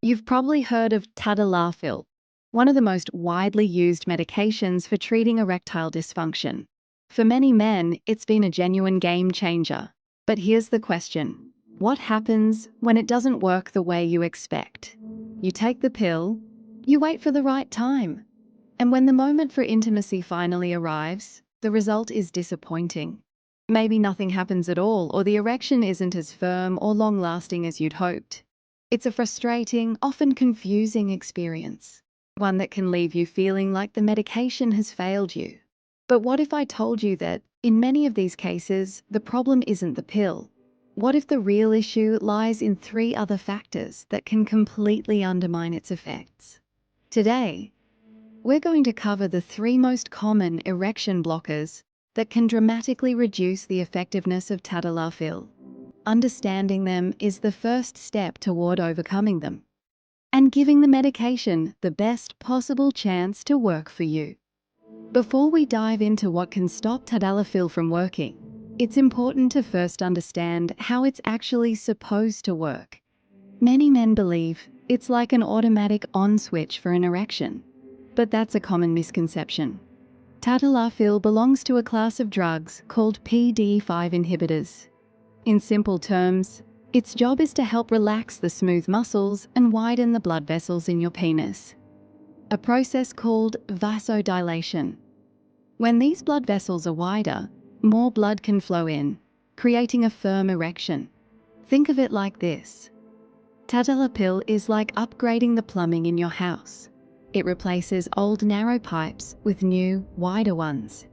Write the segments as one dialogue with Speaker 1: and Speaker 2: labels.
Speaker 1: You've probably heard of tadalafil, one of the most widely used medications for treating erectile dysfunction. For many men, it's been a genuine game changer. But here's the question. What happens when it doesn't work the way you expect? You take the pill, you wait for the right time, and when the moment for intimacy finally arrives, the result is disappointing. Maybe nothing happens at all, or the erection isn't as firm or long-lasting as you'd hoped. It's a frustrating, often confusing experience, one that can leave you feeling like the medication has failed you. But what if I told you that, in many of these cases, the problem isn't the pill? What if the real issue lies in three other factors that can completely undermine its effects? Today, we're going to cover the three most common erection blockers that can dramatically reduce the effectiveness of tadalafil. Understanding them is the first step toward overcoming them and giving the medication the best possible chance to work for you. Before we dive into what can stop tadalafil from working, it's important to first understand how it's actually supposed to work. Many men believe it's like an automatic on switch for an erection, but that's a common misconception. Tadalafil belongs to a class of drugs called PDE5 inhibitors. In simple terms, its job is to help relax the smooth muscles and widen the blood vessels in your penis, a process called vasodilation. When these blood vessels are wider, more blood can flow in, creating a firm erection. Think of it like this. Tadalafil is like upgrading the plumbing in your house. It replaces old narrow pipes with new, wider ones,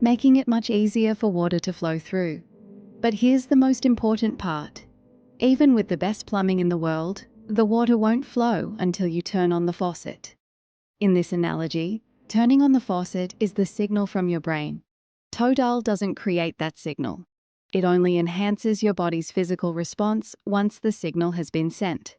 Speaker 1: making it much easier for water to flow through. But here's the most important part. Even with the best plumbing in the world, the water won't flow until you turn on the faucet. In this analogy, turning on the faucet is the signal from your brain. Tadal doesn't create that signal. It only enhances your body's physical response once the signal has been sent.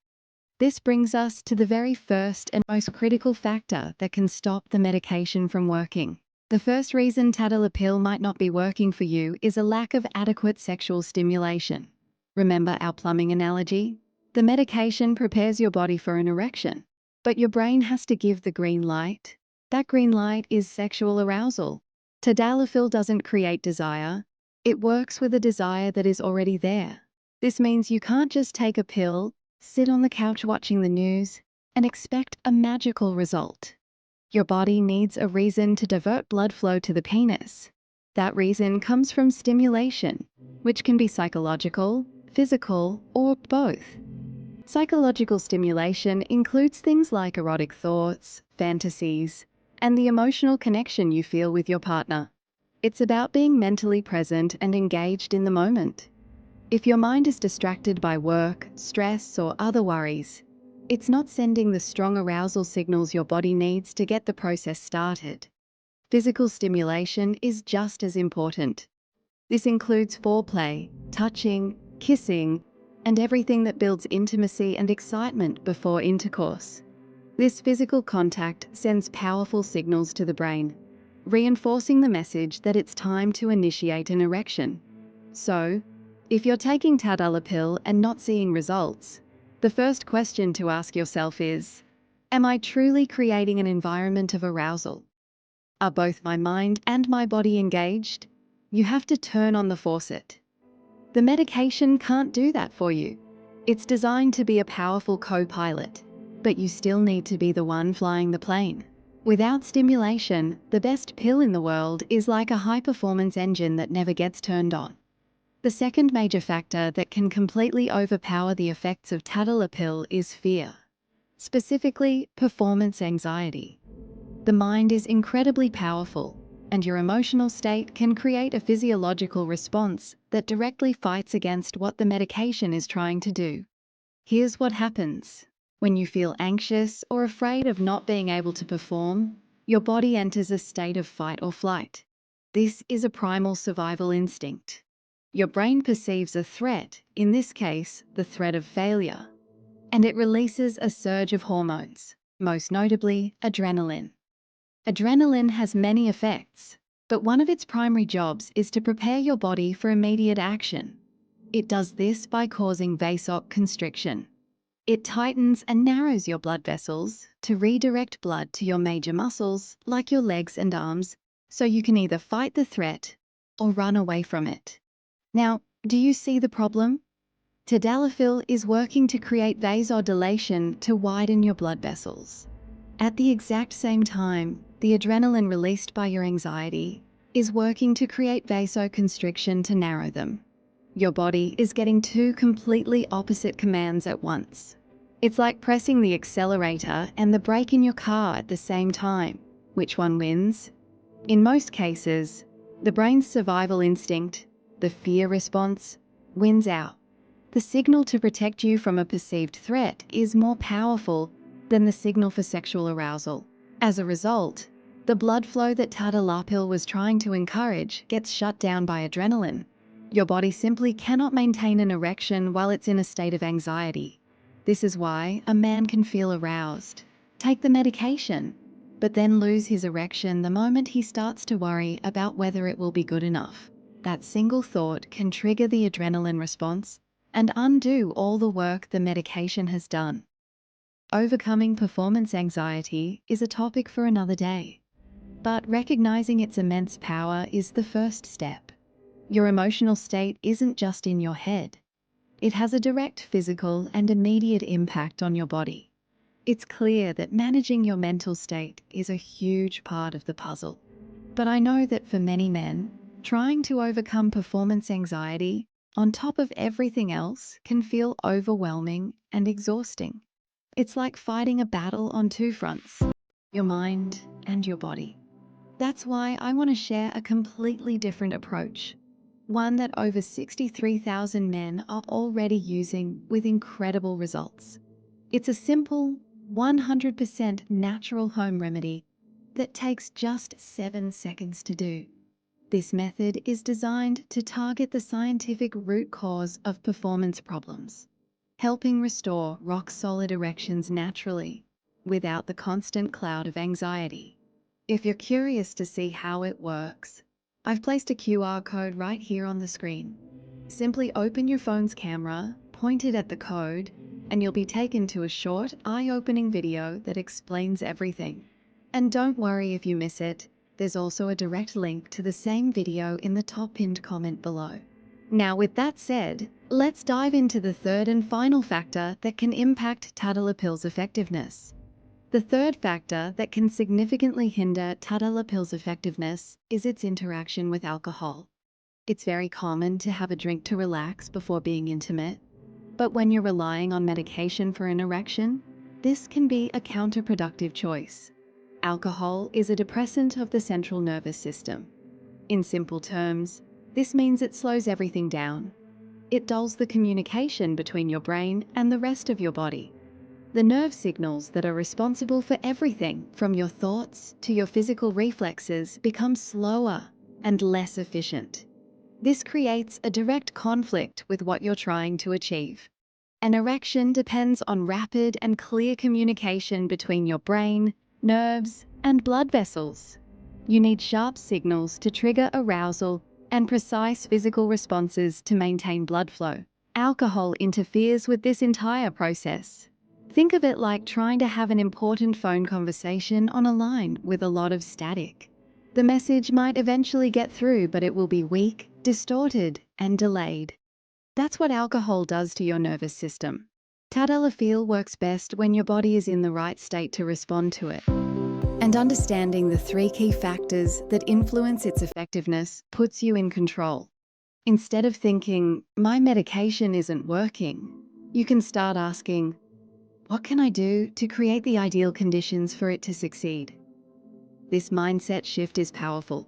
Speaker 1: This brings us to the very first and most critical factor that can stop the medication from working. The first reason tadalafil might not be working for you is a lack of adequate sexual stimulation. Remember our plumbing analogy? The medication prepares your body for an erection, but your brain has to give the green light. That green light is sexual arousal. Tadalafil doesn't create desire. It works with a desire that is already there. This means you can't just take a pill, sit on the couch watching the news, and expect a magical result. Your body needs a reason to divert blood flow to the penis. That reason comes from stimulation, which can be psychological, physical, or both. Psychological stimulation includes things like erotic thoughts, fantasies, and the emotional connection you feel with your partner. It's about being mentally present and engaged in the moment. If your mind is distracted by work, stress, or other worries, it's not sending the strong arousal signals your body needs to get the process started. Physical stimulation is just as important. This includes foreplay, touching, kissing, and everything that builds intimacy and excitement before intercourse. This physical contact sends powerful signals to the brain, reinforcing the message that it's time to initiate an erection. So, if you're taking tadalafil and not seeing results, the first question to ask yourself is, am I truly creating an environment of arousal? Are both my mind and my body engaged? You have to turn on the faucet. The medication can't do that for you. It's designed to be a powerful co-pilot, but you still need to be the one flying the plane. Without stimulation, the best pill in the world is like a high-performance engine that never gets turned on. The second major factor that can completely overpower the effects of tadalafil is fear, specifically performance anxiety. The mind is incredibly powerful, and your emotional state can create a physiological response that directly fights against what the medication is trying to do. Here's what happens. When you feel anxious or afraid of not being able to perform, your body enters a state of fight or flight. This is a primal survival instinct. Your brain perceives a threat, in this case, the threat of failure, and it releases a surge of hormones, most notably adrenaline. Adrenaline has many effects, but one of its primary jobs is to prepare your body for immediate action. It does this by causing vasoconstriction. It tightens and narrows your blood vessels to redirect blood to your major muscles, like your legs and arms, so you can either fight the threat or run away from it. Now, do you see the problem? Tadalafil is working to create vasodilation to widen your blood vessels. At the exact same time, the adrenaline released by your anxiety is working to create vasoconstriction to narrow them. Your body is getting two completely opposite commands at once. It's like pressing the accelerator and the brake in your car at the same time. Which one wins? In most cases, the brain's survival instinct, the fear response, wins out. The signal to protect you from a perceived threat is more powerful than the signal for sexual arousal. As a result, the blood flow that tadalafil was trying to encourage gets shut down by adrenaline. Your body simply cannot maintain an erection while it's in a state of anxiety. This is why a man can feel aroused, take the medication, but then lose his erection the moment he starts to worry about whether it will be good enough. That single thought can trigger the adrenaline response and undo all the work the medication has done. Overcoming performance anxiety is a topic for another day, but recognizing its immense power is the first step. Your emotional state isn't just in your head. It has a direct physical and immediate impact on your body. It's clear that managing your mental state is a huge part of the puzzle. But I know that for many men, trying to overcome performance anxiety on top of everything else can feel overwhelming and exhausting. It's like fighting a battle on two fronts, your mind and your body. That's why I want to share a completely different approach, one that over 63,000 men are already using with incredible results. It's a simple, 100% natural home remedy that takes just 7 seconds to do. This method is designed to target the scientific root cause of performance problems, helping restore rock-solid erections naturally, without the constant cloud of anxiety. If you're curious to see how it works, I've placed a QR code right here on the screen. Simply open your phone's camera, point it at the code, and you'll be taken to a short, eye-opening video that explains everything. And don't worry if you miss it, there's also a direct link to the same video in the top pinned comment below. Now, with that said, let's dive into the third and final factor that can impact tadalafil's effectiveness. The third factor that can significantly hinder tadalafil's effectiveness is its interaction with alcohol. It's very common to have a drink to relax before being intimate, but when you're relying on medication for an erection, this can be a counterproductive choice. Alcohol is a depressant of the central nervous system. In simple terms, this means it slows everything down. It dulls the communication between your brain and the rest of your body. The nerve signals that are responsible for everything from your thoughts to your physical reflexes become slower and less efficient. This creates a direct conflict with what you're trying to achieve. An erection depends on rapid and clear communication between your brain, nerves, and blood vessels. You need sharp signals to trigger arousal and precise physical responses to maintain blood flow. Alcohol interferes with this entire process. Think of it like trying to have an important phone conversation on a line with a lot of static. The message might eventually get through, but it will be weak, distorted, and delayed. That's what alcohol does to your nervous system. Tadalafil works best when your body is in the right state to respond to it. And understanding the 3 key factors that influence its effectiveness puts you in control. Instead of thinking, my medication isn't working, you can start asking, what can I do to create the ideal conditions for it to succeed? This mindset shift is powerful.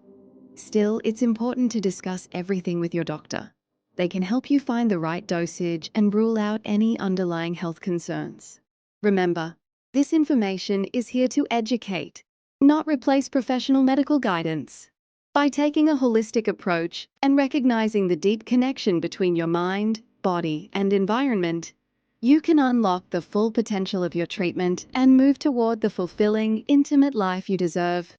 Speaker 1: Still, it's important to discuss everything with your doctor. They can help you find the right dosage and rule out any underlying health concerns. Remember, this information is here to educate, not replace professional medical guidance. By taking a holistic approach and recognizing the deep connection between your mind, body, and environment, you can unlock the full potential of your treatment and move toward the fulfilling, intimate life you deserve.